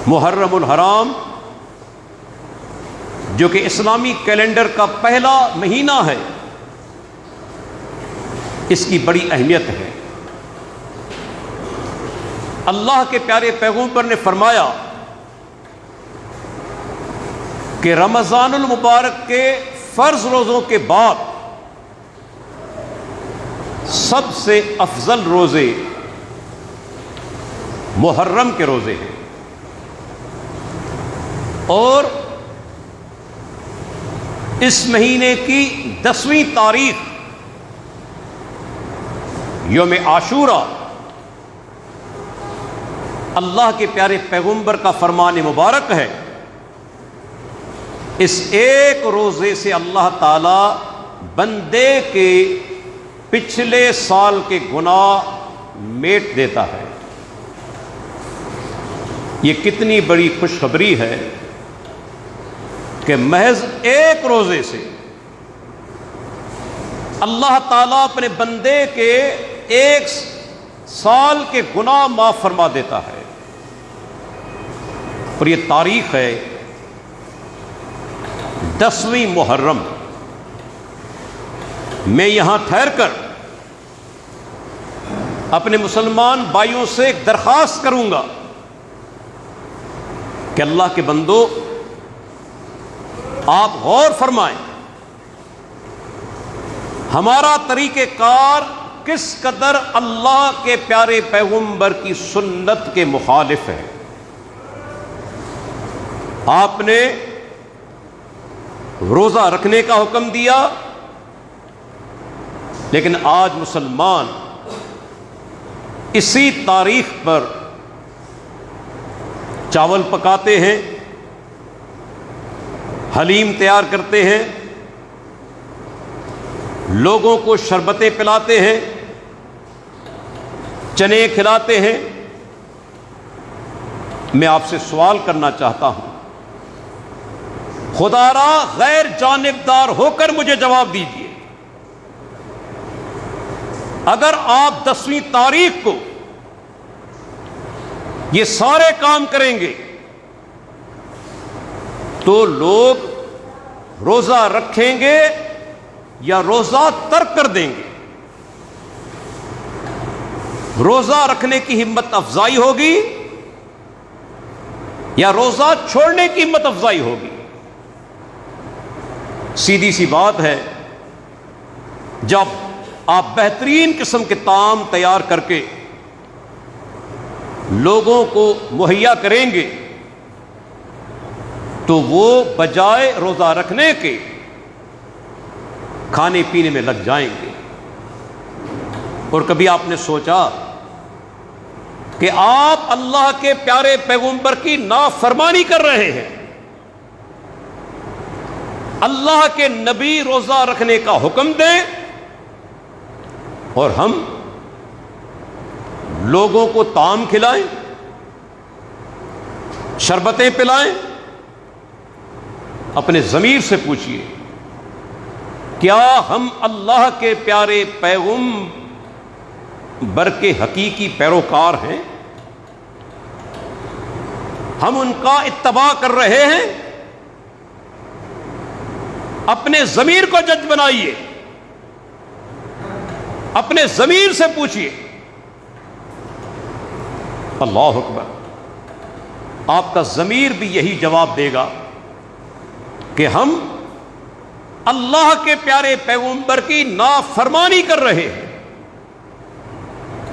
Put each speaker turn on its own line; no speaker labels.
محرم الحرام جو کہ اسلامی کیلنڈر کا پہلا مہینہ ہے، اس کی بڑی اہمیت ہے۔ اللہ کے پیارے پیغمبر نے فرمایا کہ رمضان المبارک کے فرض روزوں کے بعد سب سے افضل روزے محرم کے روزے ہیں، اور اس مہینے کی 10ویں تاریخ یوم عاشورہ اللہ کے پیارے پیغمبر کا فرمان مبارک ہے۔ اس ایک روزے سے اللہ تعالی بندے کے پچھلے سال کے گناہ میٹ دیتا ہے۔ یہ کتنی بڑی خوشخبری ہے کہ محض ایک روزے سے اللہ تعالیٰ اپنے بندے کے ایک سال کے گناہ معاف فرما دیتا ہے۔ اور یہ تاریخ ہے 10ویں محرم۔ میں یہاں ٹھہر کر اپنے مسلمان بھائیوں سے ایک درخواست کروں گا کہ اللہ کے بندو، آپ غور فرمائیں ہمارا طریقہ کار کس قدر اللہ کے پیارے پیغمبر کی سنت کے مخالف ہے۔ آپ نے روزہ رکھنے کا حکم دیا، لیکن آج مسلمان اسی تاریخ پر چاول پکاتے ہیں، حلیم تیار کرتے ہیں، لوگوں کو شربتیں پلاتے ہیں، چنے کھلاتے ہیں۔ میں آپ سے سوال کرنا چاہتا ہوں، خدا را غیر جانبدار ہو کر مجھے جواب دیجیے، اگر آپ 10ویں تاریخ کو یہ سارے کام کریں گے تو لوگ روزہ رکھیں گے یا روزہ ترک کر دیں گے؟ روزہ رکھنے کی ہمت افزائی ہوگی یا روزہ چھوڑنے کی ہمت افزائی ہوگی؟ سیدھی سی بات ہے، جب آپ بہترین قسم کے طعام تیار کر کے لوگوں کو مہیا کریں گے تو وہ بجائے روزہ رکھنے کے کھانے پینے میں لگ جائیں گے۔ اور کبھی آپ نے سوچا کہ آپ اللہ کے پیارے پیغمبر کی نافرمانی کر رہے ہیں؟ اللہ کے نبی روزہ رکھنے کا حکم دیں اور ہم لوگوں کو طعام کھلائیں، شربتیں پلائیں۔ اپنے ضمیر سے پوچھئے، کیا ہم اللہ کے پیارے پیغمبر کے حقیقی پیروکار ہیں؟ ہم ان کا اتباع کر رہے ہیں؟ اپنے ضمیر کو جج بنائیے، اپنے ضمیر سے پوچھئے۔ اللہ اکبر، آپ کا ضمیر بھی یہی جواب دے گا کہ ہم اللہ کے پیارے پیغمبر کی نافرمانی کر رہے ہیں۔